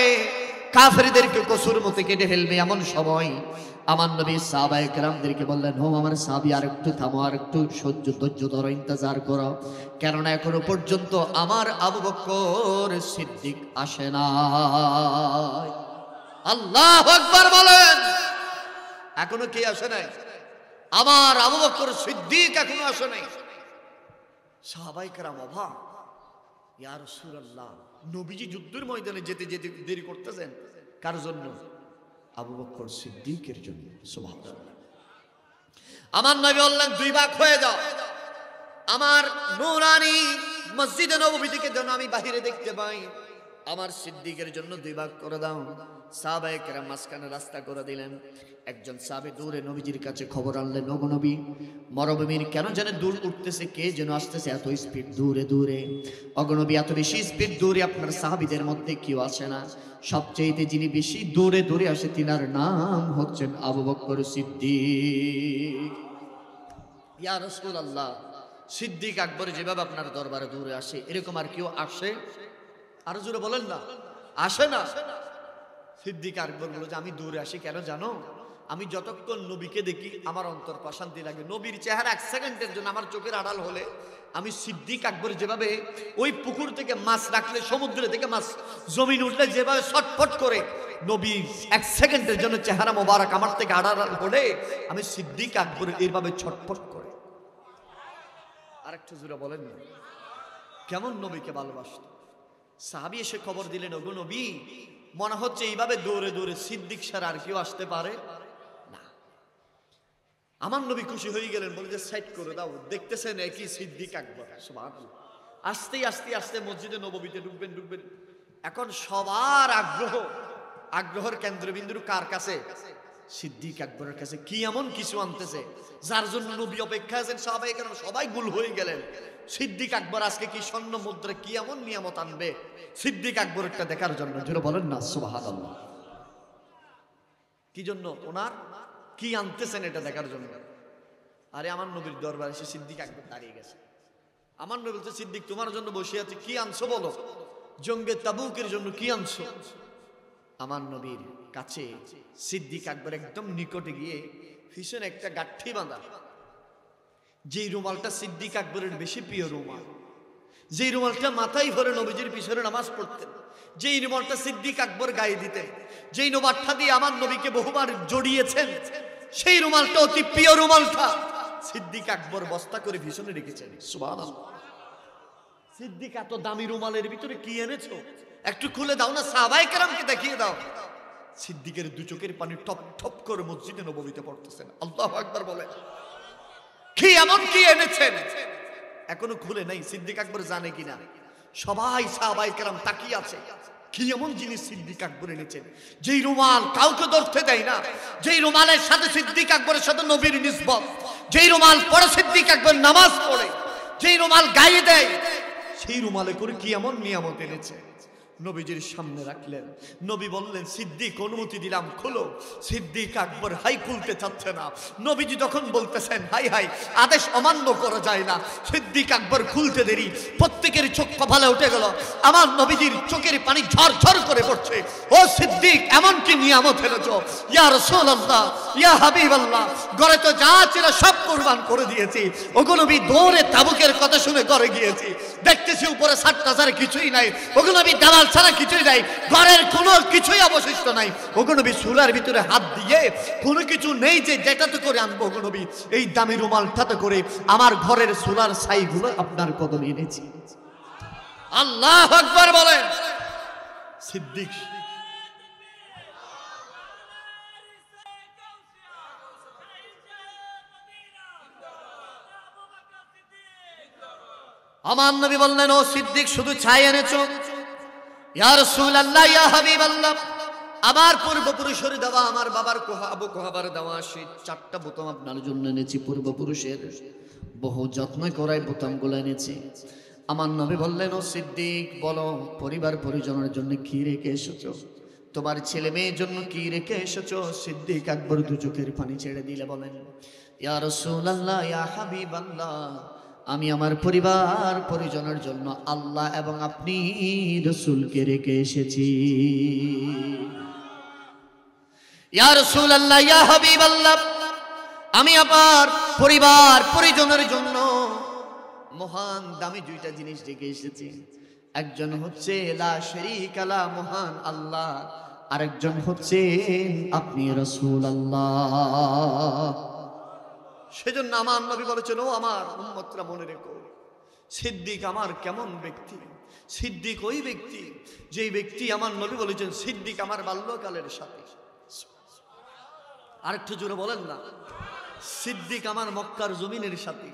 Speaker 1: কাফেরদেরকে কসুর মতে কেটে ফেলবে এমন সময় আমার নবী সাহাবায়ে কেরামদেরকে বললেন, হো আমার সাহাবী আর একটু থামো, আর একটু ধৈর্য ধরো, ইন্তজার করো, কেননা এখনো পর্যন্ত আমার আবু বকর সিদ্দিক আসে না। আল্লাহু আকবার বলেন। এখনো কে আসে নাই? আমার আবু বকর সিদ্দিক এখনো আসে নাই। সাহাবায়ে কেরাম অবাক, ইয়া রাসূলুল্লাহ নবীজি যুদ্ধের ময়দানে যেতে যেতে দেরি করতেছেন কার জন্য? আবু বকর সিদ্দিকের জন্য। সুবহানাল্লাহ। আমার নবী বললেন দুই ভাগ হয়ে যাও, আমার নূরানি মসজিদে নববী থেকে যেন আমি বাহিরে দেখতে পাই, আমার সিদ্দিকের জন্য দুই ভাগ করে দাও। সাহাবায়ে কেরাম মাঝখানে রাস্তা করে দিলেন। একজন সাহাবী দূরে নবীজির কাছে খবর আনলেন, ওগো নবী মরুভূমির কেন যেন দূর উঠতেছে, কে যেন আসতেছে এত স্পিড দূরে দূরে। ওগো নবী এত বেশি স্পিড দূরে আপনার সাহাবীদের মধ্যে কেউ আসে না, সবচেয়ে যিনি বেশি দূরে দূরে আসে তিনার নাম হচ্ছেন আবু বকর সিদ্দিক। ইয়া রাসূলুল্লাহ সিদ্দিক আকবর যেভাবে আপনার দরবারে দূরে আসে এরকম আর কেউ আসে? আরো জোরে বলেন না, আসে না। সিদ্দিক আকবর বলল যে আমি দূরে আসি কেন জানো? আমি যতক্ষণ নবীকে দেখি আমার অন্তর প্রশান্তি লাগে। নবীর চেহারা এক সেকেন্ডের জন্য আমার চোখের আড়াল হলে আমি সিদ্দিক আকবর যেভাবে ওই পুকুর থেকে মাছ রাখলে, সমুদ্র থেকে মাছ জমিন উঠলে যেভাবে ছটফট করে নবী এক সেকেন্ডের জন্য চেহারা মোবারক আমার থেকে আড়াল হলে আমি সিদ্দিক আকবর এইভাবে ছটফট করে। আরেকটু জোরে বলেন না, কেমন নবীকে ভালোবাসত। সাহাবী এসে খবর দিলেন, ওগো নবী মনে হচ্ছে এইভাবে দৌড়ে দৌড়ে সিদ্দিক ছাড়া আর কেউ আসতে পারে না। আমার নবী খুশি হয়ে গেলেন, বলে যে সাইড করে দাও, দেখতেছেন একই সিদ্দিক আকবর। সুবহানাল্লাহ। আস্তে আস্তে আস্তে মসজিদে নববীতে ঢুকবেন। এখন সবার আগ্রহের কেন্দ্রবিন্দু কার কাছে? সিদ্দিক আকবরের কাছে। কি এমন কিছু আনতেছে যার জন্য নবী অপেক্ষা আছেন? সাহাবায়ে কেরাম সবাই গুল হয়ে গেলেন। সিদ্দিক আকবর আজকে কি স্বর্ণ মুদ্রা কি এমন নিয়ামত আনবে সিদ্দিক আকবরটা দেখার জন্য? জোরে বলেন না সুবহানাল্লাহ। কি জন্য? ওনার কি আনতেছেন এটা দেখার জন্য। আরে আমার নবীর দরবারে এসে সিদ্দিক আকবর দাঁড়িয়ে গেছে। আমার নবী বলছে, সিদ্দিক তোমার জন্য বসে আছে, কি আনছো বলো? জঙ্গে তাবুকের জন্য কি আনছো? আমার নবীর কাছে সিদ্দিক আকবর একদম নিকটে গিয়ে পিছনে একটা গাঠি বাঁধা, যেই রুমালটা সিদ্দিক আকবরের বেশি প্রিয় রুমাল, যেই রুমালটা মাথায় ভরে নবীজির পিছনে নামাজ পড়তেন, যেই রুমালটা সিদ্দিক আকবর গায়ে দিতেন, যেই রুমালটা দিয়ে আমার নবীকে বহুবার জড়িয়েছেন, সেই রুমালটা অতি প্রিয় রুমালটা সিদ্দিক আকবর বস্তা করে পিছনে রেখেছেন। সুবহানাল্লাহ। সিদ্দিক এত দামি রুমালের ভিতরে কি এনেছো? একটু খুলে দাও না, সাহাবায়ে কেরামকে দেখিয়ে দাও। সিদ্দিকের দু চোখের পানি টপ টপ করে মসজিদে নববীতে পড়তেছেন। আল্লাহু আকবার বলে। কি এমন কি এনেছেন? এখনো খুলে নাই। সিদ্দিক আকবর জানে কিনা? সবাই সাহাবায়ে কেরাম তাকিয়ে আছে। কি এমন জিনিস সিদ্দিক আকবর এনেছেন যেই রুমাল কাউকে ধরতে দেয় না, যেই রুমালের সাথে সিদ্দিক আকবরের সাথে নবীর নিসবত, যেই রুমাল পরে সিদ্দিক আকবর নামাজ পড়ে, যেই রুমাল গায়ে দেয়, সেই রুমালে করে কি এমন নিয়ামত এনেছে? নবীজির সামনে রাখলেন। নবী বললেন, সিদ্দিক অনুমতি দিলাম, খোলো। সিদ্দিক আকবর হাই খুলতে চাচ্ছে না। নবীজি যখন বলতেছেন হাই হাই, আদেশ অমান্য করা যায় না। সিদ্দিক আকবর খুলতে দেরি, প্রত্যেকের চোখ কপালে উঠে গেল। আমার নবীজির চোখের পানি ঝরঝর করে পড়ছে। ও সিদ্দিক, এমন কি নিয়ামত এনেছো? ইয়া রাসূলুল্লাহ, ইয়া হাবিবাল্লাহ, ঘরে তো যা ছিল সব কুরবান করে দিয়েছি। ওগো নবী, দৌড়ে তাবুকের কথা শুনে ঘরে গিয়েছি, দেখতেছি উপরে সাতটাজার কিছুই নাই। ওগো নবী, দালাল ছাড়া কিছুই নাই, ঘরের কোনো কিছুই অবশিষ্ট নাই। ওগো নবী, চুলার ভিতরে হাত দিয়ে কোনো কিছু নেই যে যেটাতে করে আনবো। ওগো নবী, এই দামি রুমালটাতে করে আমার ঘরের চুলার ছাইগুলো আপনার কদমে এনেছি। আল্লাহু আকবার বলেন। সিদ্দিক আমার নবী বললেন, ও সিদ্দিক, শুধু ছাই এনেছো? ইয়া রাসূলুল্লাহ, ইয়া হাবিবাল্লাহ, আমার পূর্বপুরুষের দেওয়া, আমার বাবার আবু কুহাবার দেওয়া সেই 4টা বোতাম আপনার জন্য এনেছি। পূর্বপুরুষের বহু যত্ন করায় বোতামগুলো এনেছি। আমার নবী বললেন, ও সিদ্দিক, বলো পরিবার পরিজনের জন্য কি রেখে এসেছো? তোমার ছেলে মেয়ের জন্য কি রেখে এসেছো? সিদ্দিক আকবর দু চোখের পানি ছেড়ে দিলে বলেন, ইয়া রাসূলুল্লাহ, ইয়া হাবিবাল্লাহ, আমি আমার পরিবার পরিজনের জন্য আল্লাহ এবং আপনি রাসূলকে রেখে এসেছি। ইয়া রাসূলুল্লাহ, ইয়া হাবিবাল্লাহ, আমি আমার পরিবার পরিজনের জন্য মহান দামি 2টা জিনিস রেখে এসেছি। একজন হচ্ছে লা শারীকা লা, মহান আল্লাহ, আরেকজন হচ্ছে আপনি রাসূলুল্লাহ। সেজন্য আমার নবী বলেছেন, ও আমার উম্মতরা মনে রেখো, সিদ্দিক আমার কেমন ব্যক্তি। সিদ্দিক ওই ব্যক্তি যেই ব্যক্তি, আমার নবী বলেছেন, সিদ্দিক আমার বাল্যকালের সাথী। আরেকটু জোরে বলেন না। সিদ্দিক আমার মক্কার জমিনের সাথী,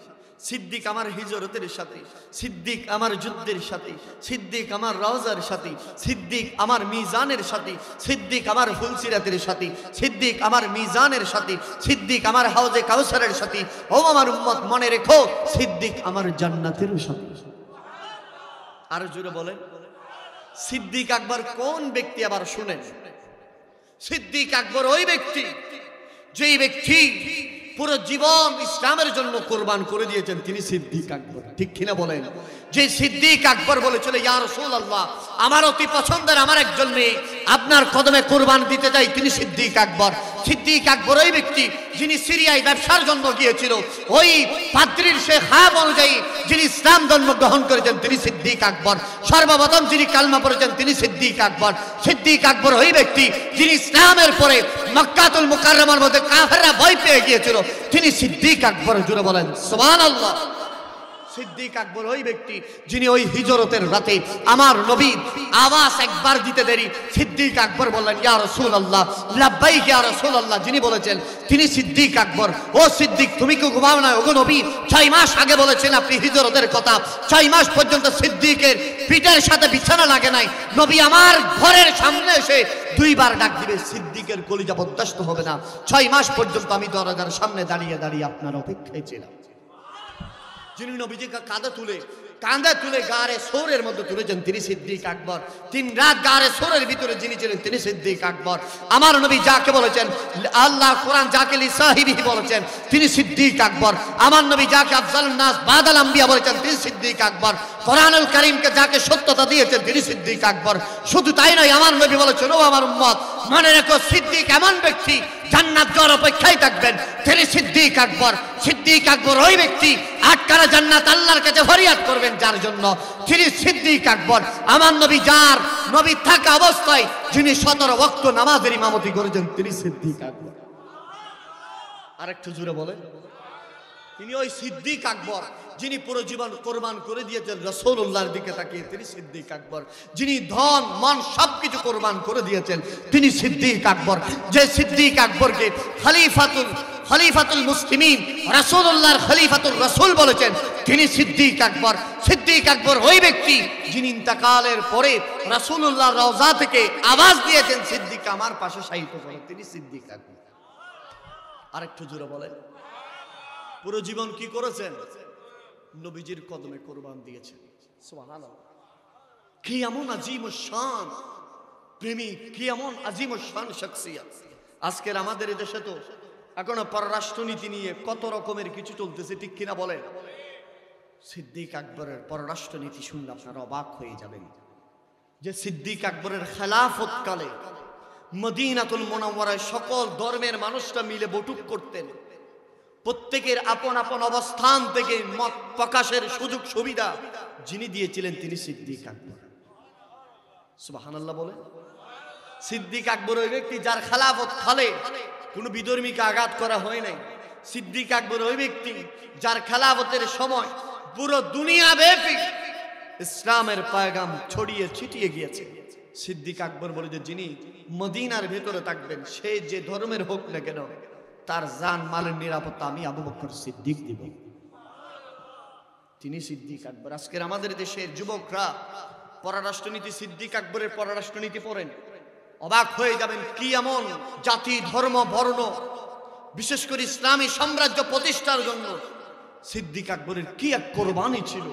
Speaker 1: সিদ্দিক আমার হিজরতের সাথী, সিদ্দিক আমার যুদ্ধের সাথী, সিদ্দিক আমার রওজার সাথী, সিদ্দিক আমার মিজানের সাথী, সিদ্দিক আমার ফুলসিরাতের সাথী, সিদ্দিক আমার মিজানের সাথী, সিদ্দিক আমার হাউজে কাউসারের সাথী। ও আমার উম্মত, মনে রেখো, সিদ্দিক আমার জান্নাতের সাথী। আর জোরে বলেন। সিদ্দিক আকবর কোন ব্যক্তি আবার শুনেন? সিদ্দিক আকবর ওই ব্যক্তি যেই ব্যক্তি পুরো জীবন ইসলামের জন্য কোরবান করে দিয়েছেন, তিনি সিদ্দিক আকবর। ঠিক কিনা বলেন? যে সিদ্দিক আকবর বলেছিল, ইয়া রাসূলুল্লাহ, আমার অতি পছন্দের আমার একজন মেয়ে আপনার কদমে কোরবান দিতে চাই, তিনি সিদ্দিক আকবর। সিদ্দিক আকবর ওই ব্যক্তি যিনি সিরিয়ায় ব্যবসার জন্য গিয়েছিল, ওই পাদ্রীর শেখাব অনুযায়ী যিনি ইসলাম ধর্ম গ্রহণ করেছেন, তিনি সিদ্দিক আকবর। সর্বপ্রথম যিনি কালমা পড়েছেন, তিনি সিদ্দিক আকবর। সিদ্দিক আকবর ওই ব্যক্তি যিনি ইসলামের পরে মক্কাতুল মুকাররমার মধ্যে কাফেররা ভয় পেয়ে গিয়েছিল, তিনি সিদ্দিক আকবর। জুড়ে বলেন সুবহানাল্লাহ। সিদ্দিক আকবর ওই ব্যক্তি যিনি ওই হিজরতের রাতে আমার নবীর আওয়াজ একবার দিতে দেরি, সিদ্দিক আকবর বললেন, ইয়া রাসূলুল্লাহ, লাব্বাইক ইয়া রাসূলুল্লাহ, যিনি বলেছেন, তিনি সিদ্দিক আকবর। ও সিদ্দিক, তুমি কি ঘুমাও না? ওগো নবী, 6 মাস আগে বলেছেন আপনি হিজরতের কথা, 6 মাস পর্যন্ত সিদ্দিকের পিঠের সাথে বিছানা লাগে নাই। নবী আমার ঘরের সামনে এসে 2 বার ডাক দিবে, সিদ্দিকের কলিজা বরদাস্ত হবে না। 6 মাস পর্যন্ত আমি দরজার সামনে দাঁড়িয়ে দাঁড়িয়ে আপনার অপেক্ষায় ছিলাম। যিনি নবীজিকে কাঁধে তুলে গারে সোরের মধ্যে তুলেছেন, তিনি সিদ্দিক আকবর। 3 রাত গারে সোরের ভিতরে যিনি ছিলেন, তিনি সিদ্দিক আকবর। আমার নবী যাকে বলেছেন, আল্লাহ কোরআন যাকে লিসাহিবিহি বলেছেন, তিনি সিদ্দিক আকবর। আমার নবী যাকে আফজালুন নাস বাদাল আম্বিয়া বলেছেন, তিনি সিদ্দিক আকবর। কোরআনুল কারীমকে যাকে সত্যতা দিয়েছেন, তিনি সিদ্দিক আকবর। শুধু তাই নয়, আমার নবী বলেছেন, ও আমার উম্মত, মনে রেখো, সিদ্দিক এমন ব্যক্তি জান্নাত যাওয়ার অপেক্ষায় থাকবেন, তিনি সিদ্দিক আকবর। সিদ্দিক আকবর ওই ব্যক্তি আটকারা জান্নাত আল্লাহর কাছে ফরিয়াদ করবেন যার জন্য, তিনি সিদ্দিক আকবর। আমার নবী যার নবী থাকা অবস্থায় যিনি 17 ওয়াক্ত নামাজের ইমামতি করেছেন, তিনি সিদ্দিক আকবর। আরেকটু জোরে বলেন। তিনি ওই সিদ্দিক আকবর যিনি পুরো জীবন কোরবান করে দিয়েছেন রাসূলুল্লাহর দিকে তাকিয়ে, তিনি সিদ্দিক আকবর। যিনি ধন মন সবকিছু কোরবান করে দিয়েছেন, তিনি সিদ্দিক আকবর। যে সিদ্দিক আকবরকে খলিফাতুল মুসলিমিন, রাসূলুল্লাহর খলিফাতুর রাসূল বলেছেন, তিনি সিদ্দিক আকবর। সিদ্দিক আকবর ওই ব্যক্তি যিনি ইন্তেকালের পরে রাসূলুল্লাহর রওজা থেকে আওয়াজ দিয়েছেন, সিদ্দিক আমার পাশে শায়িত করেন, তিনি সিদ্দিক আকবর। আরেকটু জোরে বলেন। পুরো জীবন কি করেছেন? নবীজির কদমে কোরবান দিয়েছেন। সুবহানাল্লাহ। কি এমন আজিম শান প্রেমিক, কি এমন আজিম শান শখসিয়ত। আজকের আমাদের দেশে তো এখনো পররাষ্ট্রনীতি নিয়ে কত রকমের কিছু চলতেছে, ঠিক কিনা বলেন? সিদ্দিক আকবরের পররাষ্ট্রনীতি শুনলে আপনারা অবাক হয়ে যাবেন, যে সিদ্দিক আকবরের খেলাফত কালে মদিনাতুল মুনাওয়ারায় সকল ধর্মের মানুষরা মিলে বৈঠক করতেন। প্রত্যেকের আপন আপন অবস্থান থেকে মত প্রকাশের সুযোগ সুবিধা যিনি দিয়েছিলেন তিনি সিদ্দিক আকবর। সুবহানাল্লাহ বলে। সিদ্দিক আকবর ওই ব্যক্তি যার খেলাফত কালে কোনো বিধর্মীকে আঘাত করা হয় নাই। সিদ্দিক আকবর ওই ব্যক্তি যার খেলাফতের সময় পুরো দুনিয়া ব্যাপী ইসলামের পয়গাম ছড়িয়ে ছিটিয়ে গিয়েছে। সিদ্দিক আকবর বলে যে যিনি মদিনার ভেতরে থাকবেন সে যে ধর্মের হোক না কেন তার জান মালের নিরাপত্তা আমি আবু বকর সিদ্দিক দিব। তিনি সিদ্দিক আকবর। আজকের আমাদের দেশের যুবকরা পররাষ্ট্রনীতি, সিদ্দিক আকবরের পররাষ্ট্রনীতি পড়েন, অবাক হয়ে যাবেন কি এমন জাতি ধর্ম বর্ণ বিশেষ করে ইসলামী সাম্রাজ্য প্রতিষ্ঠার জন্য সিদ্দিক আকবরের কি এক কোরবানি ছিল।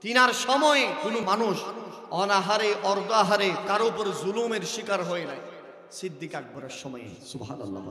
Speaker 1: তিনার সময়ে কোনো মানুষ অনাহারে অর্ধাহারে কারো উপর জুলুমের শিকার হয় নাই, সিদ্দিক আকবরের সময়ে। সুবহানাল্লাহ।